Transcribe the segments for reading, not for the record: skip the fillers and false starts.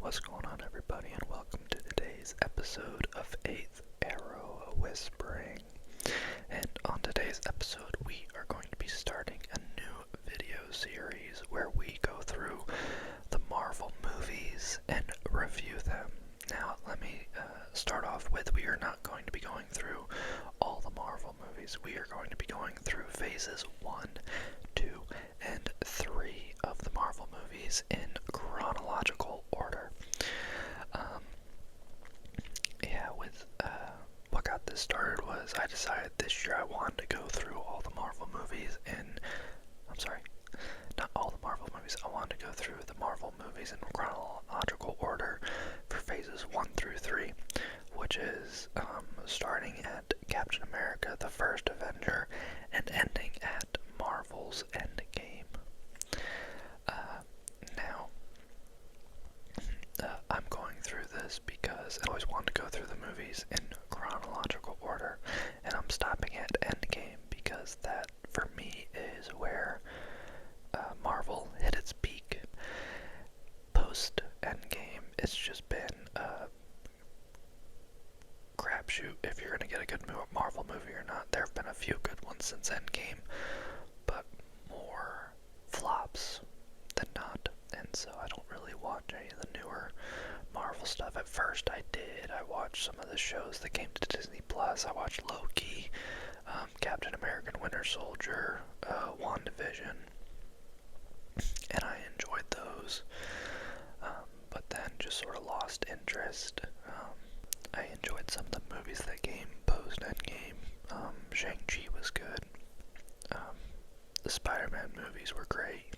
What's going on, everybody, and welcome to today's episode of 8th Arrow Whispering. And on today's episode, we are going to be starting a new video series where we go through the Marvel movies and review them. Now, let me start off with, we are not going to be going through all the Marvel movies. We are going to be going through phases 1, 2, and 3 of the Marvel movies in chronological order. What got this started was I decided this year I wanted to go through all the Marvel movies not all the Marvel movies, I wanted to go through the Marvel movies in chronological order for phases 1 through 3, which is starting at Captain America, the First Avenger, and ending at Marvel's Endgame. I'm going through this because I always wanted to go through the movies in chronological order, and I'm stopping at Endgame because that, for me, is where Marvel hit its peak. Post-Endgame, it's just been a crapshoot if you're going to get a good Marvel movie or not. There have been a few good ones since Endgame, but more flops than not, and so I don't really watch any of the newer Marvel stuff. At first I did. I watched some of the shows that came to Disney Plus. I watched Loki, Captain America and Winter Soldier, WandaVision, and I enjoyed those, but then just sort of lost interest. I enjoyed some of the movies that came post-Endgame. Shang-Chi was good. The Spider-Man movies were great.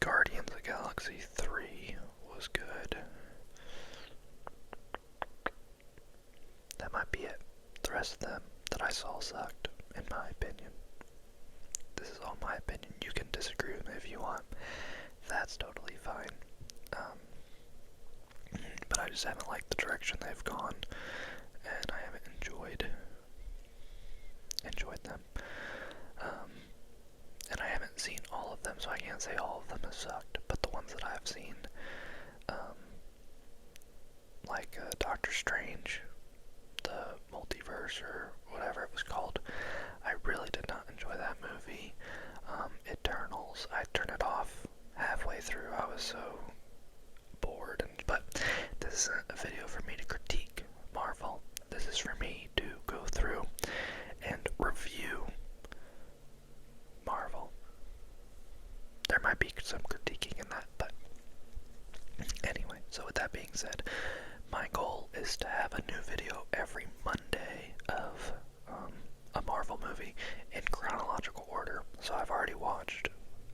Guardians of the Galaxy 3 was good. That might be it. The rest of them that I saw sucked, in my opinion. This is all my opinion. You can disagree with me if you want. That's totally fine. But I just haven't liked the direction they've gone, and I haven't enjoyed them. And I haven't seen all of them, so I can't say all of them have sucked, but the ones that I've seen, like Doctor Strange, the Multiverse, or whatever it was called, I really did not enjoy that movie. Eternals, I turned it off halfway through. I was so bored, but this isn't a video for me to critique Marvel. This is for me to go through and review Marvel. There might be some critiquing in that, but anyway, so with that being said, my goal is to have a new video every Monday of a Marvel movie in chronological order. So I've already watched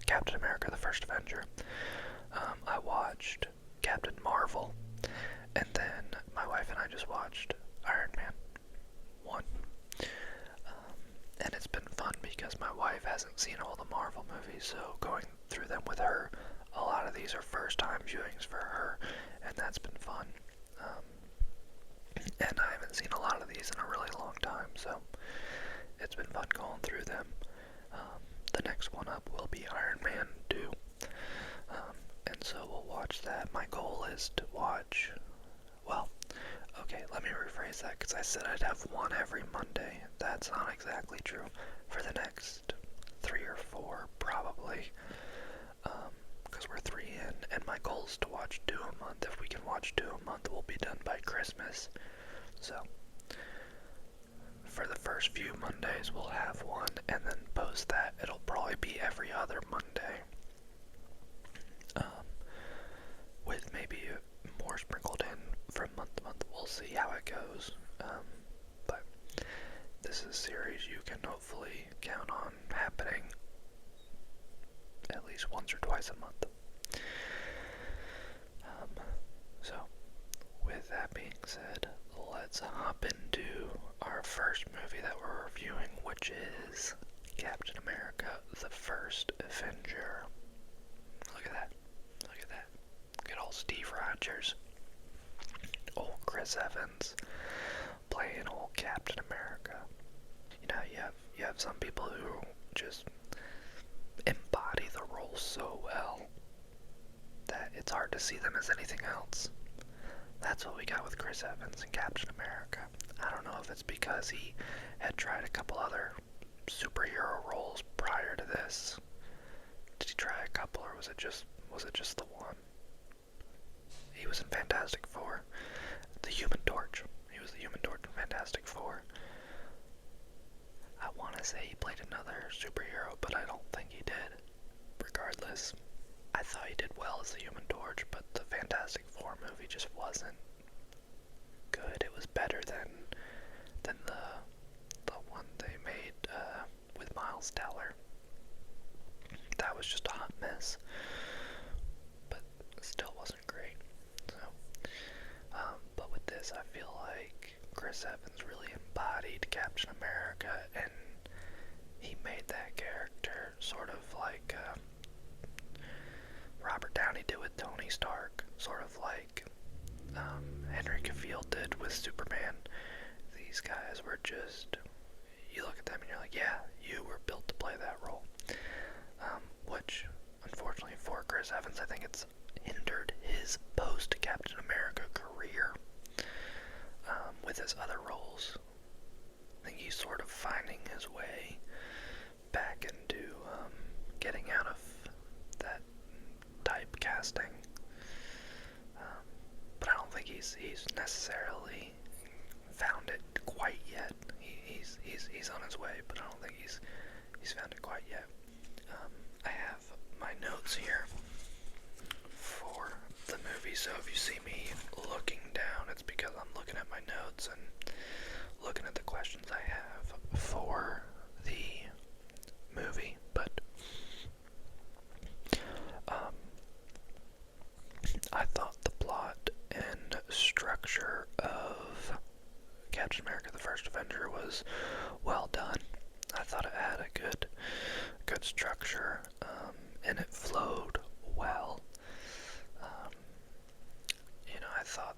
Captain America, the First Avenger. I watched Captain Marvel, and then my wife and I just watched Iron Man 1. And it's been fun because my wife hasn't seen all the Marvel movies, so going through them with her, a lot of these are first time viewings for her, and that's been fun. And I haven't seen a lot of these in a really long time, so it's been fun going through them. The next one up will be Iron Man 2, and so we'll watch that. My goal is to watch, let me rephrase that, because I said I'd have one every Monday. That's not exactly true. For the next 3 or 4, probably, because we're 3 in, and my goal is to watch 2 a month. If we can watch 2 a month, we'll be done by Christmas. So, for the first few Mondays, we'll have one, and then post that, it'll probably be every other Monday, with maybe more sprinkled in from month to month. We'll see how it goes, but this is a series you can hopefully count on happening at least once or twice a month. So, with that being said, let's hop into our first movie that we're reviewing, which is Captain America, the First Avenger. Look at that. Look at that. Good old Steve Rogers. Old Chris Evans playing old Captain America. You know, you have some people who just embody the role so well. see them as anything else. That's what we got with Chris Evans and Captain America. I don't know if it's because he had tried a couple other superhero roles prior to this. Did he try a couple, or was it just the one? He was in Fantastic Four. The Human Torch. He was the Human Torch in Fantastic Four. I want to say he played another superhero, but I don't think he did. Regardless, I thought he did well as the Human Torch, but the Fantastic Four movie just wasn't good. It was better than the one they made with Miles Teller. That was just a hot mess, but still wasn't great. So, but with this, I feel like Chris Evans really embodied Captain America, and he made that character sort of like Robert Downey did with Tony Stark, sort of like Henry Cavill did with Superman. These guys were just, you look at them and you're like, yeah, you were built to play that role. Which, unfortunately for Chris Evans, I think it's hindered his post-Captain America career with his other roles. I think he's sort of finding his way back into getting out of that typecasting. But I don't think he's necessarily found it quite yet. He's on his way, but I don't think he's found it quite yet. I have my notes here for the movie, so if you see me looking down, it's because I'm looking at my notes and looking at the questions I have for the movie. But I thought the plot and structure of Captain America: The First Avenger was well done. I thought it had a good structure, and it flowed well. I thought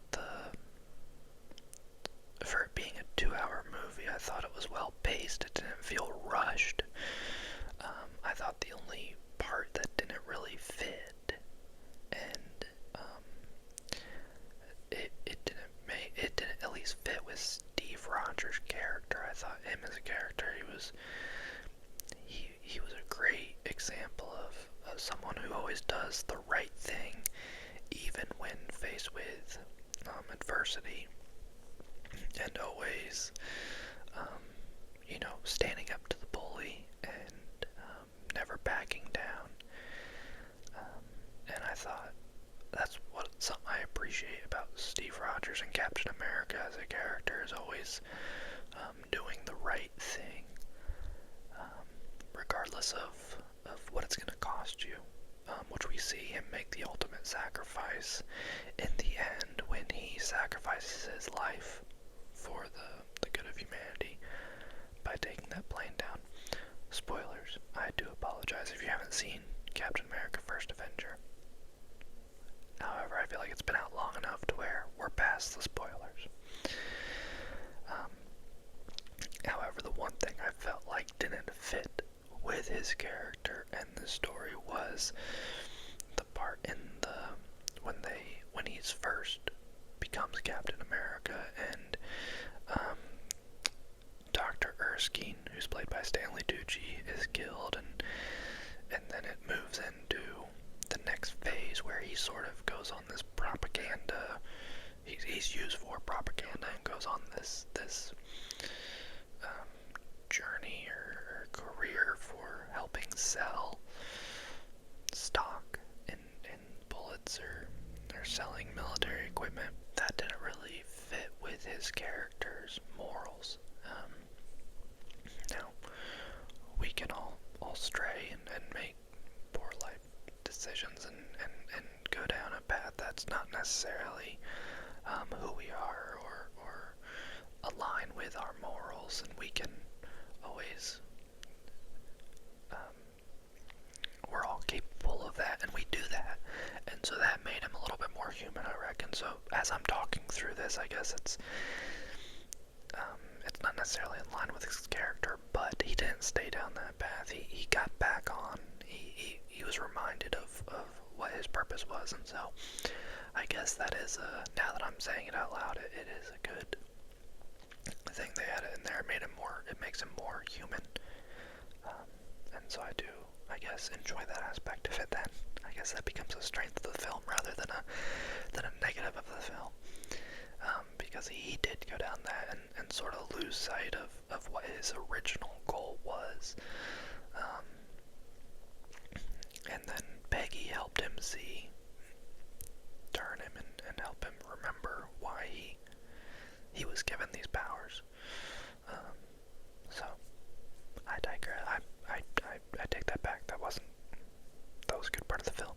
for it being a 2-hour movie, I thought it was well paced. It didn't feel rushed. I thought the only part that didn't really fit, and it didn't at least fit with Steve Rogers' character. I thought him as a character, he was a great example of someone who always does the right thing, even when faced with adversity, and always, standing up to the bully and never backing down. And I thought that's something I appreciate about Steve Rogers and Captain America as a character, is always doing the right thing, regardless of what it's going to cost you, which we see him make the ultimate sacrifice in the end when he sacrifices his life for the good of humanity by taking that plane down. Spoilers, I do apologize if you haven't seen Captain America: First Avenger. However, I feel like it's been out long enough to where we're past the spoilers. However, the one thing I felt like didn't fit with his character and the story was the part in when he's first becomes Captain America, and Dr. Erskine, who's played by Stanley Tucci, is killed, and then it moves into the next phase where he sort of goes on this propaganda. He's used for propaganda and goes on this journey or career for helping sell stock in bullets or selling military equipment. That didn't really fit with his character's morals. Now, we can all stray and make poor life decisions and go down a path that's not necessarily who we are or align with our morals, and we can always we're all capable of that, and we do that, and so that made him a little bit more human, I reckon. So as I'm talking through this, I guess it's not necessarily in line with his character, but he didn't stay down that path. He got back on. He was reminded of what his purpose purpose was. And so I guess that is, now that I'm saying it out loud, it is a good thing they added in there. It makes him more human. And so I do, I guess, enjoy that aspect of it then. I guess that becomes a strength of the film rather than a negative of the film. Because he did go down that and sort of lose sight of what his original goal was. And then Peggy helped him turn him and help him remember why he was given these powers. So I digress. I take that back. That was a good part of the film.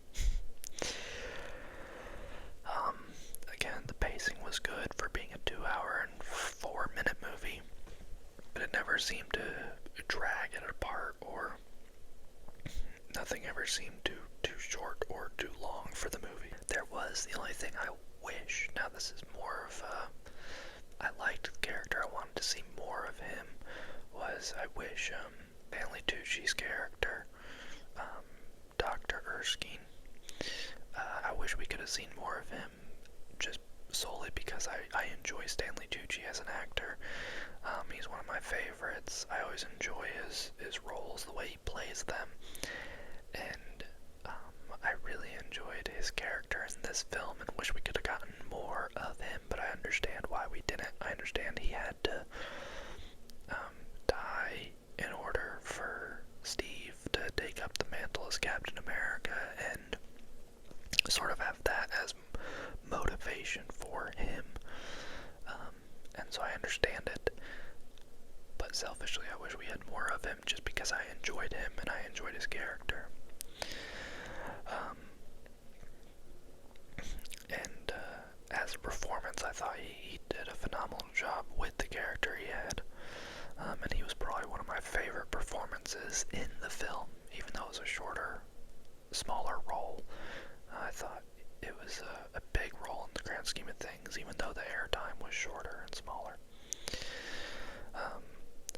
Again, the pacing was good for being a 2-hour and 4-minute movie, but it never seemed to drag it apart, or nothing ever seemed too short or too long for the movie. There was the only thing I wish, now this is more of I liked the character, I wanted to see more of him, was I wish Stanley Tucci's character, Dr. Erskine, I wish we could have seen more of him, just solely because I enjoy Stanley Tucci as an actor. He's one of my favorites. I always enjoy his roles, the way he plays them, and I really enjoyed his character in this film and wish we could have gotten more of him, but I understand why we didn't. I understand he had to die in order for Steve to take up the mantle as Captain America and sort of have that as motivation for him, and so I understand it, but selfishly I wish we had more of him just because I enjoyed him and I enjoyed his character. And as a performance, I thought he did a phenomenal job with the character he had, and he was probably one of my favorite performances in the film, even though it was a shorter, smaller role. I thought it was a big role in the grand scheme of things, even though the airtime was shorter and smaller.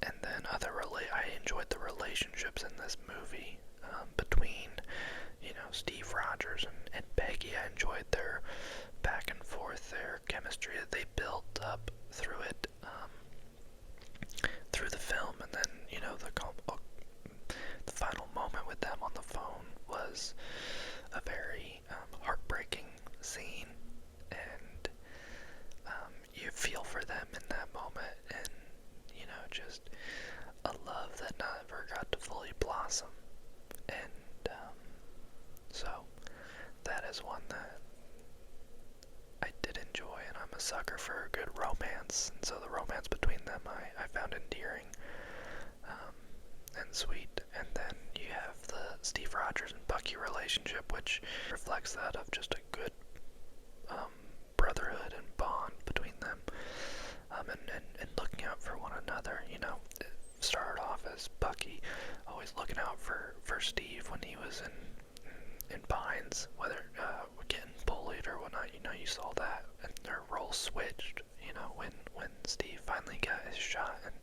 And then I enjoyed the relationships in this movie between, Steve Rogers and Peggy. I enjoyed their back and forth, their chemistry that they built up through it, through the film, and then, the final moment with them on the phone was a very heartbreaking scene, and you feel for them in that moment, and just a love that never got to fully blossom. And so that is one that I did enjoy, and I'm a sucker for a good romance, and so the romance between them I found endearing and sweet. And then you have the Steve Rogers and Bucky relationship, which reflects that of just a good brotherhood and bond between them, and looking out for one another. It started off as Bucky always looking out for Steve when he was in binds, whether getting bullied or whatnot. You saw that, and their roles switched. When Steve finally got his shot and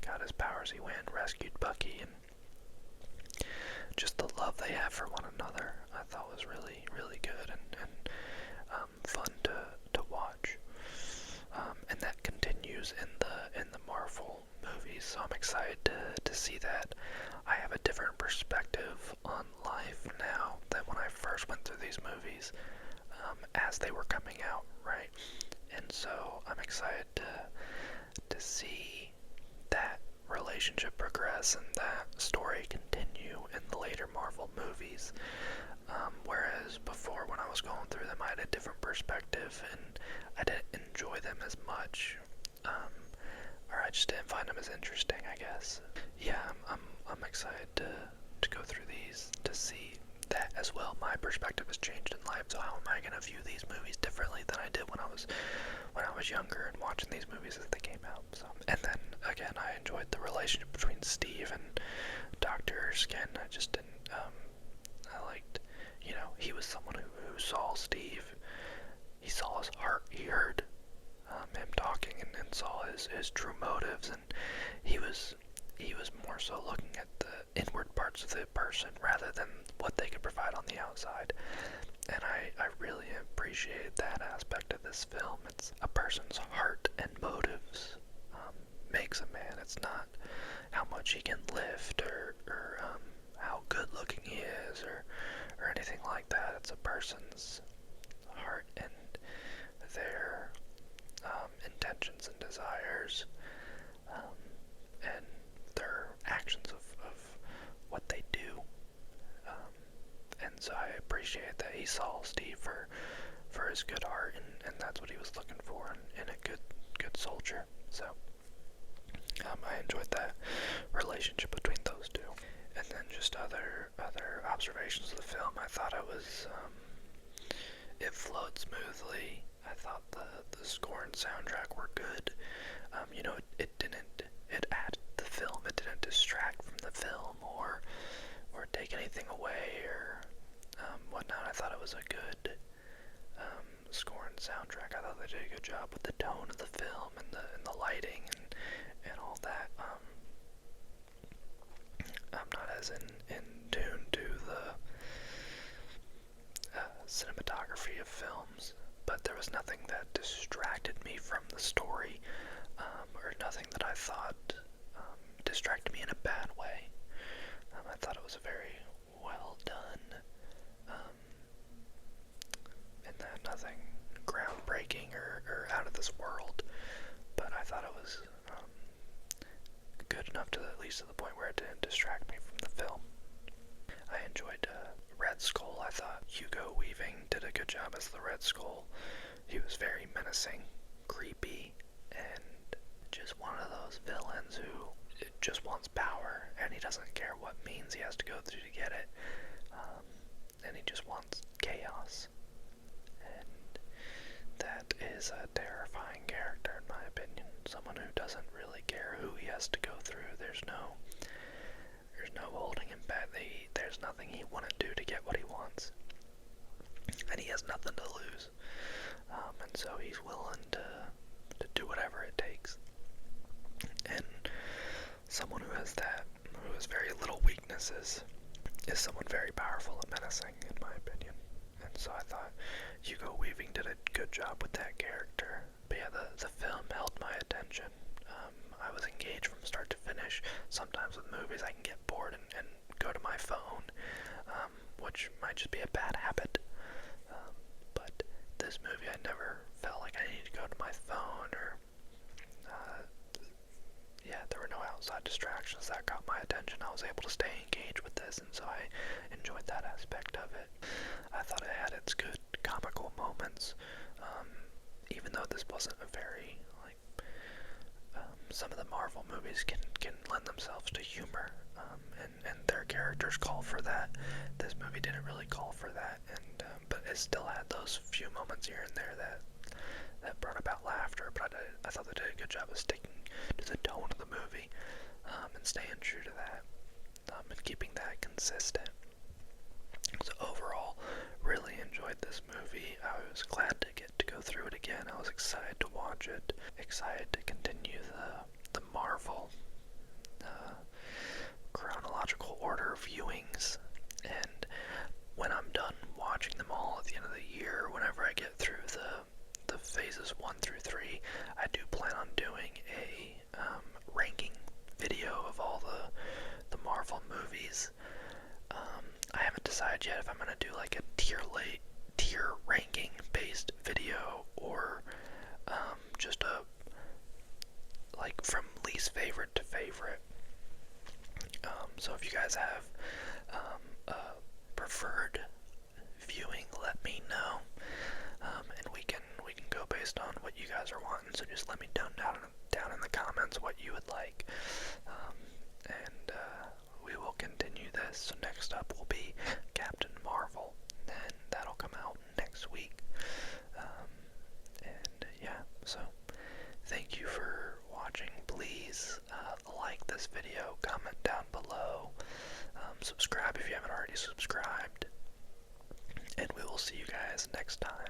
got his powers, he went and rescued Bucky, and just the love they have for one another, I thought was really, really good and fun to watch. And that continues in the Marvel movies, so I'm excited to see that. I have a different perspective on life now than when I first went through these movies, as they were coming out, right? And so I'm excited to see that relationship progress and that story continue in the later Marvel movies. Whereas before, when I was going through them, I had a different perspective, and I didn't enjoy them as much, or I just didn't find them as interesting, I guess. Yeah, I'm excited to go through these, to see that as well. My perspective has changed in life, so how am I going to view these movies differently than I did when I was younger and watching these movies as they came out? So, and then again, I enjoyed the relationship between Steve and Dr. Erskine. I just didn't. I liked, he was someone who saw Steve. He saw his heart. He heard him talking and saw his true motives, and he was more so looking at the inward parts of the person rather than what they could provide on the outside. And appreciated that aspect of this film. It's a person's heart and motives makes a man. It's not how much he can lift or how good looking he is or anything like that. It's a person's heart and their intentions and desires and their actions of what they do. And so I appreciate that he saw Steve for his good heart, and that's what he was looking for in a good soldier. So I enjoyed that relationship between those two. And then just other observations of the film. I thought it flowed smoothly. I thought the score and soundtrack were good. It added to the film. It didn't distract from the film or take anything away or whatnot. I thought it was a good score and soundtrack. I thought they did a good job with the tone of the film and the lighting and all that. I'm not as in tune to the cinematography of films, but there was nothing that distracted me from the story, or nothing that I thought distracted me in a bad way. I thought it was very well done, and that nothing groundbreaking or out of this world, but I thought it was good enough to at least to the point where it didn't distract me from the film. I enjoyed Red Skull. I thought Hugo Weaving did a good job as the Red Skull. He was very menacing, creepy, and just one of those villains who just wants power, and he doesn't care what means he has to go through to get it, and he just wants chaos. And that is a terrifying character in my opinion. Someone who doesn't really care who he has to go through. There's no holding him back. There's nothing he wouldn't do to get what he wants, and he has nothing to lose. And so he's willing to do whatever it takes. And someone who has very little weaknesses, is someone very powerful and menacing, in my opinion. And so I thought Hugo Weaving did a good job with that character. But yeah, the film held my attention. I was engaged from start to finish. Sometimes with movies I can get bored and go to my phone, which might just be a bad habit. But this movie, I never felt like I needed to go to my phone or there were no outside distractions that caught my attention. I was able to stay engaged with this, and so I enjoyed that aspect of it. I thought it had its good comical moments, even though this wasn't a very, some of the Marvel movies can lend themselves to humor, and their characters call for that. This movie didn't really call for that, but it still had those few moments here and there that brought about laughter. But I thought they did a good job of sticking to the tone of the movie, and staying true to that, and keeping that consistent. So overall, really enjoyed this movie. I was glad to get to go through it again. I was excited to watch it, excited to continue the Marvel chronological order of viewings, and when I'm done watching them all at the end of the year, whenever I get through the phases 1 through 3, I do plan on doing a ranking video of all the Marvel movies. I haven't decided yet if I'm going to do like a tier ranking based video or just from least favorite to favorite. So if you guys have a preferred viewing, let me know, and we can go based on what you guys are wanting. So just let me down in the comments what you would like, and we will continue this. So next up will be Captain Marvel, and that'll come out next week. And yeah, so thank you for watching. Please like this video, comment down below, subscribe if you haven't already subscribed, and we will see you guys next time.